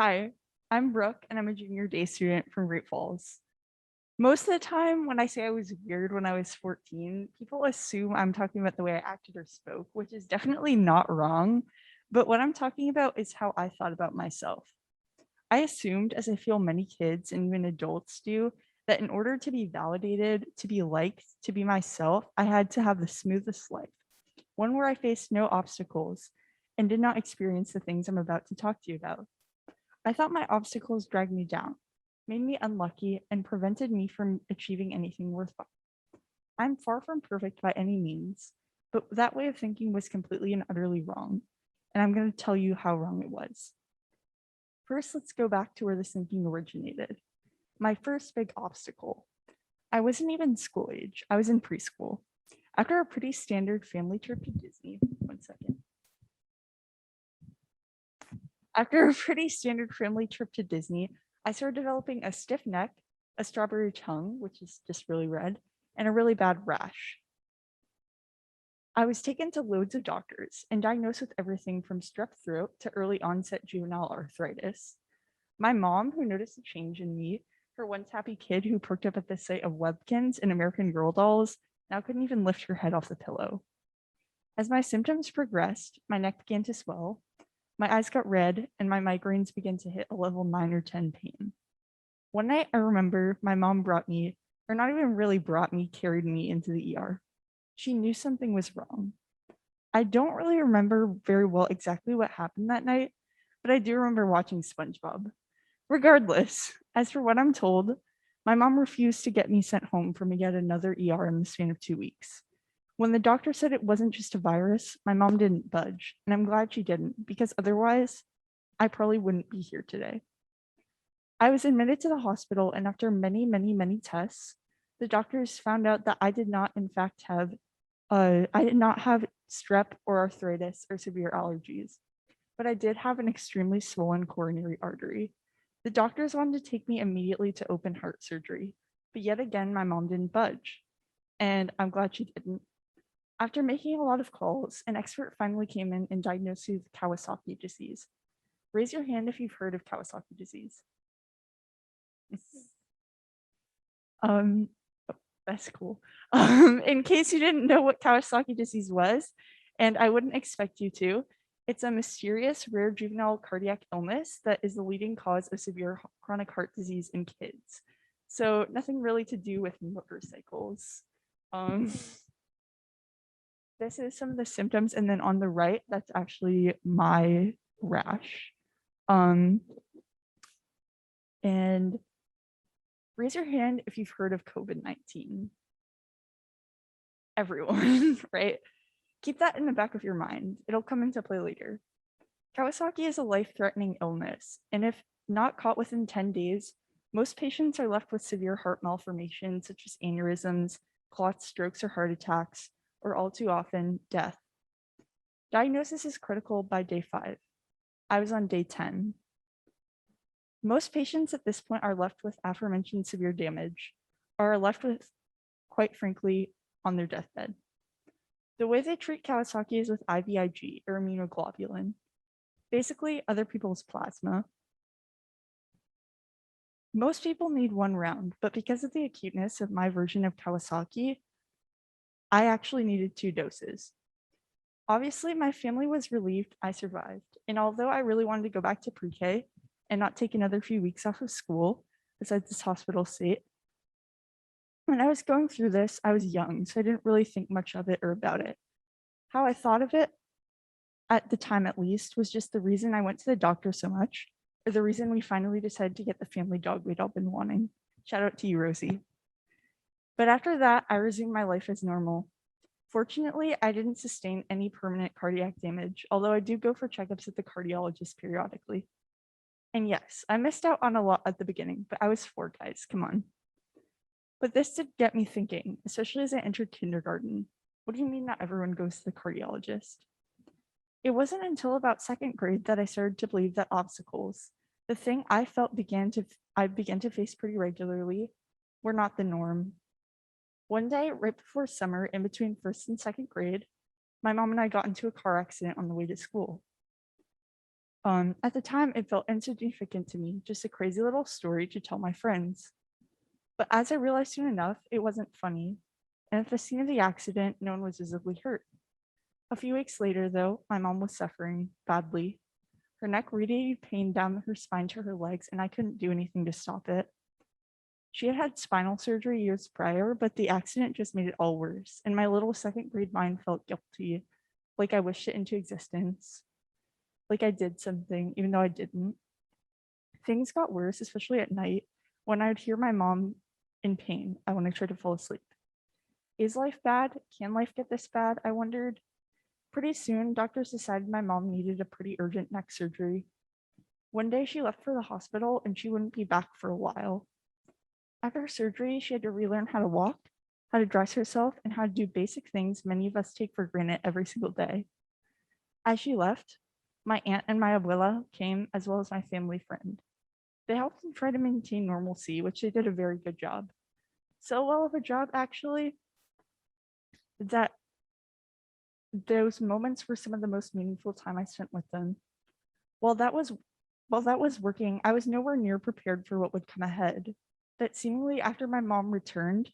Hi, I'm Brooke, and I'm a junior day student from Great Falls. Most of the time, when I say I was weird when I was 14, people assume I'm talking about the way I acted or spoke, which is definitely not wrong. But what I'm talking about is how I thought about myself. I assumed, as I feel many kids and even adults do, that in order to be validated, to be liked, to be myself, I had to have the smoothest life, one where I faced no obstacles and did not experience the things I'm about to talk to you about. I thought my obstacles dragged me down, made me unlucky, and prevented me from achieving anything worthwhile. I'm far from perfect by any means, but that way of thinking was completely and utterly wrong, and I'm going to tell you how wrong it was. First, let's go back to where this thinking originated. My first big obstacle. I wasn't even school age, I was in preschool. After a pretty standard family trip to Disney, one second. After a pretty standard family trip to Disney, I started developing a stiff neck, a strawberry tongue, which is just really red, and a really bad rash. I was taken to loads of doctors and diagnosed with everything from strep throat to early onset juvenile arthritis. My mom, who noticed a change in me, her once happy kid who perked up at the sight of Webkins and American Girl dolls, now couldn't even lift her head off the pillow. As my symptoms progressed, my neck began to swell, my eyes got red, and my migraines began to hit a level 9 or 10 pain. One night, I remember my mom brought me, or not even really brought me, carried me into the ER. She knew something was wrong. I don't really remember very well exactly what happened that night, but I do remember watching SpongeBob. Regardless, as for what I'm told, my mom refused to get me sent home from yet another ER in the span of 2 weeks. When the doctor said it wasn't just a virus, my mom didn't budge, and I'm glad she didn't, because otherwise, I probably wouldn't be here today. I was admitted to the hospital, and after many, many, many tests, the doctors found out that I did not, in fact, I did not have strep or arthritis or severe allergies, but I did have an extremely swollen coronary artery. The doctors wanted to take me immediately to open heart surgery, but yet again, my mom didn't budge, and I'm glad she didn't. After making a lot of calls, an expert finally came in and diagnosed me with Kawasaki disease. Raise your hand if you've heard of Kawasaki disease. Um, that's cool. In case you didn't know what Kawasaki disease was, and I wouldn't expect you to, it's a mysterious rare juvenile cardiac illness that is the leading cause of severe chronic heart disease in kids. So nothing really to do with motorcycles. Um, this is some of the symptoms, and then on the right, that's actually my rash. Um, and raise your hand if you've heard of COVID-19. Everyone, right? Keep that in the back of your mind. It'll come into play later. Kawasaki is a life-threatening illness, and if not caught within 10 days, most patients are left with severe heart malformations such as aneurysms, clots, strokes, or heart attacks, or all too often, death. Diagnosis is critical by day 5. I was on day 10. Most patients at this point are left with aforementioned severe damage, or are left with, quite frankly, on their deathbed. The way they treat Kawasaki is with IVIG, or immunoglobulin, basically other people's plasma. Most people need 1 round, but because of the acuteness of my version of Kawasaki, I actually needed 2 doses. Obviously, my family was relieved I survived, and although I really wanted to go back to pre-K and not take another few weeks off of school, besides this hospital state, when I was going through this, I was young, so I didn't really think much of it or about it. How I thought of it, at the time at least, was just the reason I went to the doctor so much, or the reason we finally decided to get the family dog we'd all been wanting. Shout out to you, Rosie. But after that, I resumed my life as normal. Fortunately, I didn't sustain any permanent cardiac damage, although I do go for checkups at the cardiologist periodically. And yes, I missed out on a lot at the beginning, but I was 4, guys, come on. But this did get me thinking, especially as I entered kindergarten. What do you mean not everyone goes to the cardiologist? It wasn't until about 2nd grade that I started to believe that obstacles, the thing I felt I began to face pretty regularly, were not the norm. One day, right before summer, in between 1st and 2nd grade, my mom and I got into a car accident on the way to school. At the time, it felt insignificant to me, just a crazy little story to tell my friends. But as I realized soon enough, it wasn't funny. And at the scene of the accident, no one was visibly hurt. A few weeks later, though, my mom was suffering badly. Her neck radiated pain down her spine to her legs, and I couldn't do anything to stop it. She had had spinal surgery years prior, but the accident just made it all worse, and my little second grade mind felt guilty, like I wished it into existence, like I did something, even though I didn't. Things got worse, especially at night, when I would hear my mom in pain when I tried to fall asleep. Is life bad? Can life get this bad? I wondered. Pretty soon, doctors decided my mom needed a pretty urgent neck surgery. One day, she left for the hospital and she wouldn't be back for a while. After surgery, she had to relearn how to walk, how to dress herself, and how to do basic things many of us take for granted every single day. As she left, my aunt and my abuela came, as well as my family friend. They helped them try to maintain normalcy, which they did a very good job. So well of a job, actually, that those moments were some of the most meaningful time I spent with them. While that was while that was working, I was nowhere near prepared for what would come ahead. That seemingly after my mom returned,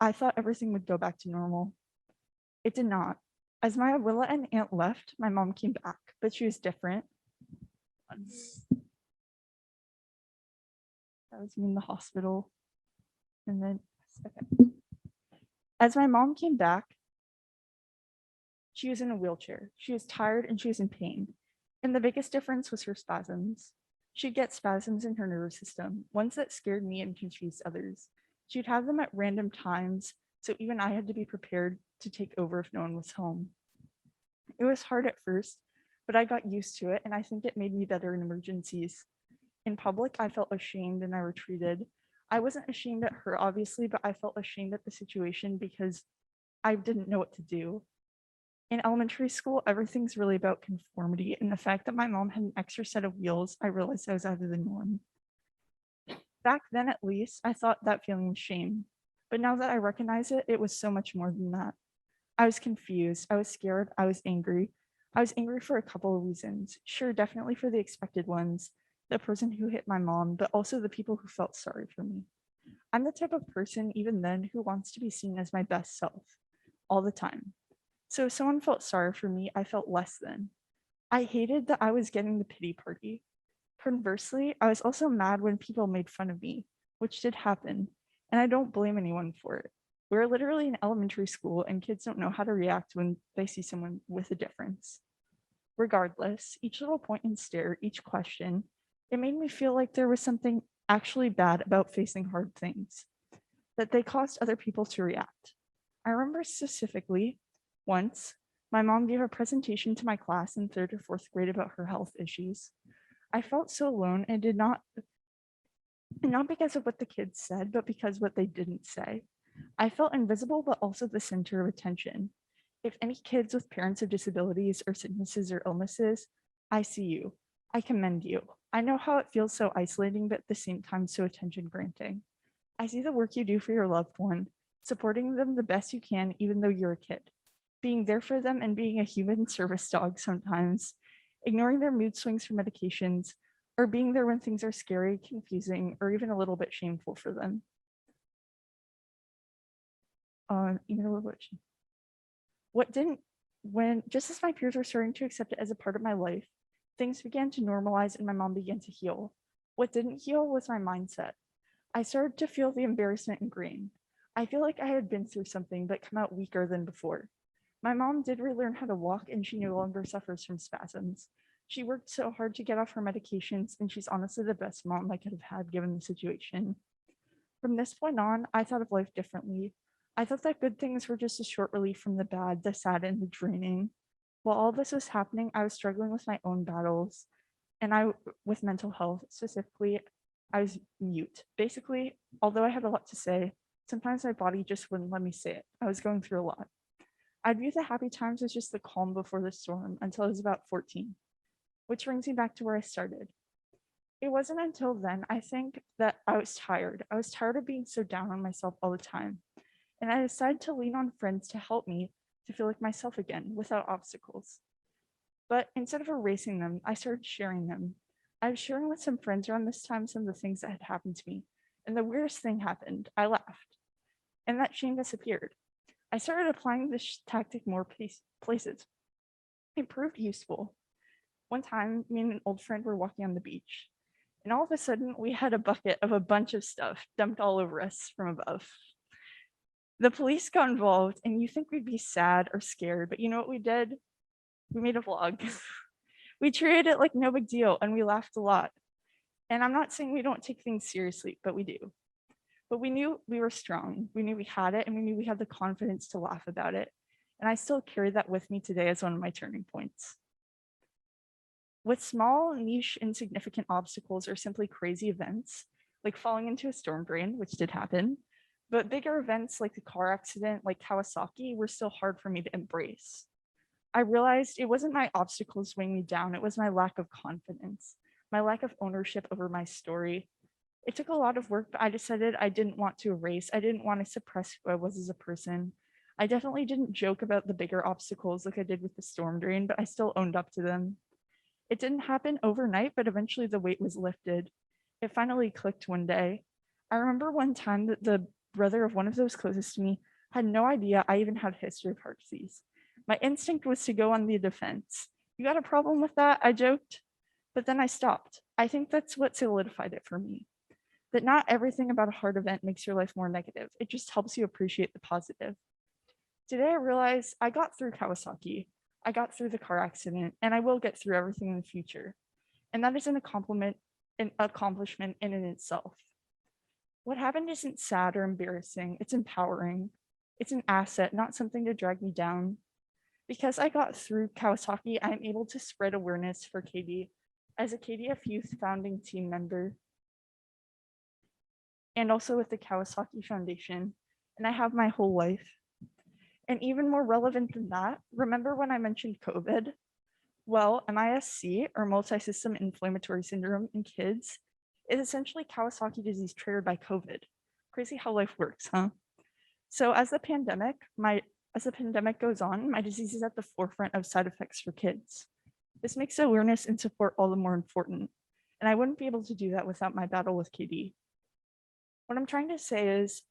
I thought everything would go back to normal. It did not. As my abuela and aunt left, my mom came back, but she was different. That was me in the hospital. And then, okay. As my mom came back, she was in a wheelchair. She was tired and she was in pain. And the biggest difference was her spasms. She'd get spasms in her nervous system, ones that scared me and confused others. She'd have them at random times, so even I had to be prepared to take over if no one was home. It was hard at first, but I got used to it, and I think it made me better in emergencies. In public, I felt ashamed and I retreated. I wasn't ashamed at her, obviously, but I felt ashamed at the situation because I didn't know what to do. In elementary school, everything's really about conformity, and the fact that my mom had an extra set of wheels, I realized I was out of the norm. Back then, at least, I thought that feeling was shame. But now that I recognize it, it was so much more than that. I was confused, I was scared, I was angry. I was angry for a couple of reasons. Sure, definitely for the expected ones, the person who hit my mom, but also the people who felt sorry for me. I'm the type of person, even then, who wants to be seen as my best self all the time. So if someone felt sorry for me, I felt less than. I hated that I was getting the pity party. Conversely, I was also mad when people made fun of me, which did happen, and I don't blame anyone for it. We're literally in elementary school, and kids don't know how to react when they see someone with a difference. Regardless, each little point and stare, each question, it made me feel like there was something actually bad about facing hard things, that they caused other people to react. I remember specifically once, my mom gave a presentation to my class in third or fourth grade about her health issues. I felt so alone and did not because of what the kids said, but because what they didn't say. I felt invisible, but also the center of attention. If any kids with parents of disabilities or sicknesses or illnesses, I see you. I commend you. I know how it feels so isolating, but at the same time, so attention granting. I see the work you do for your loved one, supporting them the best you can, even though you're a kid, being there for them and being a human service dog sometimes, ignoring their mood swings for medications, or being there when things are scary, confusing, or even a little bit shameful for them. Even a little bit. What didn't, when just as my peers were starting to accept it as a part of my life, things began to normalize and my mom began to heal. What didn't heal was my mindset. I started to feel the embarrassment ingrained. I feel like I had been through something but come out weaker than before. My mom did relearn how to walk and she no longer suffers from spasms. She worked so hard to get off her medications and she's honestly the best mom I could have had given the situation. From this point on, I thought of life differently. I thought that good things were just a short relief from the bad, the sad, and the draining. While all this was happening, I was struggling with my own battles, and with mental health specifically, I was mute. Basically, although I had a lot to say, sometimes my body just wouldn't let me say it. I was going through a lot. I'd view the happy times as just the calm before the storm until I was about 14, which brings me back to where I started. It wasn't until then, I think, that I was tired. I was tired of being so down on myself all the time. And I decided to lean on friends to help me to feel like myself again without obstacles. But instead of erasing them, I started sharing them. I was sharing with some friends around this time some of the things that had happened to me. And the weirdest thing happened. I laughed. And that shame disappeared. I started applying this tactic more places. It proved useful. One time, me and an old friend were walking on the beach, and all of a sudden, we had a bucket of a bunch of stuff dumped all over us from above. The police got involved, and you think we'd be sad or scared, but you know what we did? We made a vlog. We treated it like no big deal, and we laughed a lot. And I'm not saying we don't take things seriously, but we do. But we knew we were strong. We knew we had it, and we knew we had the confidence to laugh about it. And I still carry that with me today as one of my turning points. With small, niche, insignificant obstacles or simply crazy events, like falling into a storm drain, which did happen, but bigger events like the car accident, like Kawasaki, were still hard for me to embrace. I realized it wasn't my obstacles weighing me down, it was my lack of confidence, my lack of ownership over my story. It took a lot of work, but I decided I didn't want to erase, I didn't want to suppress who I was as a person. I definitely didn't joke about the bigger obstacles like I did with the storm drain, but I still owned up to them. It didn't happen overnight, but eventually the weight was lifted. It finally clicked one day. I remember one time that the brother of one of those closest to me had no idea I even had a history of heart disease. My instinct was to go on the defense. You got a problem with that? I joked. But then I stopped. I think that's what solidified it for me. That not everything about a heart event makes your life more negative. It just helps you appreciate the positive. Today I realize I got through Kawasaki. I got through the car accident, and I will get through everything in the future. And that is an accomplishment in and itself. What happened isn't sad or embarrassing, it's empowering. It's an asset, not something to drag me down. Because I got through Kawasaki, I'm able to spread awareness for KD as a TEDxYouth founding team member, and also with the Kawasaki Foundation. And I have my whole life. And even more relevant than that, remember when I mentioned COVID? Well, MISC, or multisystem inflammatory syndrome in kids, is essentially Kawasaki disease triggered by COVID. Crazy how life works, huh? So as the pandemic goes on, my disease is at the forefront of side effects for kids. This makes awareness and support all the more important. And I wouldn't be able to do that without my battle with KD. What I'm trying to say is,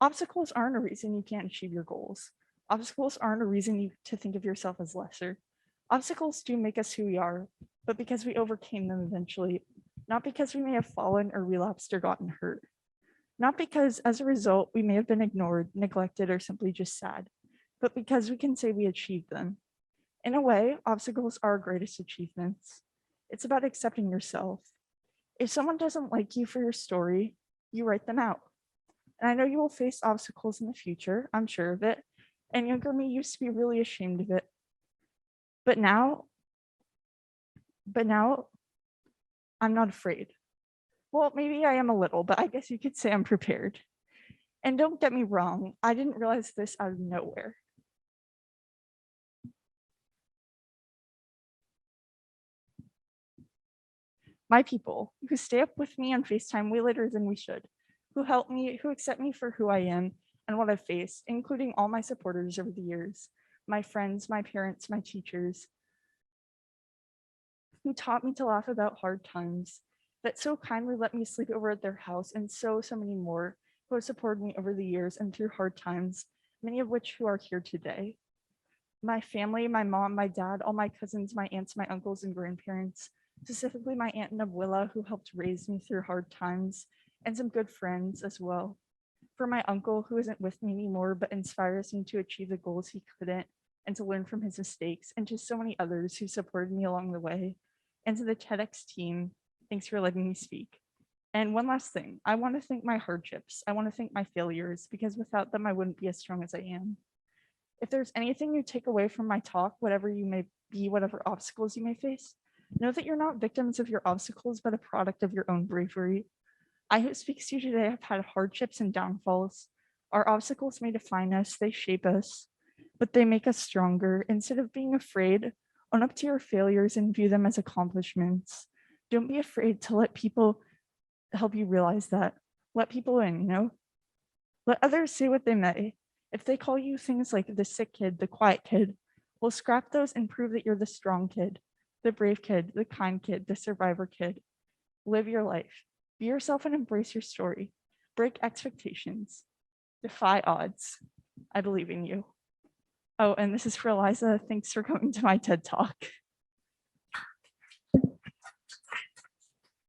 obstacles aren't a reason you can't achieve your goals. Obstacles aren't a reason to think of yourself as lesser. Obstacles do make us who we are, but because we overcame them eventually, not because we may have fallen or relapsed or gotten hurt. Not because as a result, we may have been ignored, neglected, or simply just sad, but because we can say we achieved them. In a way, obstacles are our greatest achievements. It's about accepting yourself. If someone doesn't like you for your story, you write them out. And I know you will face obstacles in the future, I'm sure of it, and younger me used to be really ashamed of it. But now I'm not afraid. Well, maybe I am a little, but I guess you could say I'm prepared. And don't get me wrong, I didn't realize this out of nowhere. My people who stay up with me on FaceTime way later than we should, who help me, who accept me for who I am and what I've faced, including all my supporters over the years, my friends, my parents, my teachers, who taught me to laugh about hard times, that so kindly let me sleep over at their house, and so many more who have supported me over the years and through hard times, many of which who are here today. My family, my mom, my dad, all my cousins, my aunts, my uncles, and grandparents, specifically my aunt and abuela who helped raise me through hard times, and some good friends as well. For my uncle who isn't with me anymore but inspires me to achieve the goals he couldn't and to learn from his mistakes, and to so many others who supported me along the way. And to the TEDx team, thanks for letting me speak. And one last thing, I want to thank my hardships. I want to thank my failures, because without them, I wouldn't be as strong as I am. If there's anything you take away from my talk, whatever you may be, whatever obstacles you may face, know that you're not victims of your obstacles, but a product of your own bravery. I who speaks to you today have had hardships and downfalls. Our obstacles may define us, they shape us, but they make us stronger. Instead of being afraid, own up to your failures and view them as accomplishments. Don't be afraid to let people help you realize that. Let people in, Let others say what they may. If they call you things like the sick kid, the quiet kid, We'll scrap those and prove that you're the strong kid, the brave kid, the kind kid, the survivor kid. Live your life. Be yourself and embrace your story. Break expectations. Defy odds. I believe in you. Oh, and this is for Eliza. Thanks for coming to my TED Talk.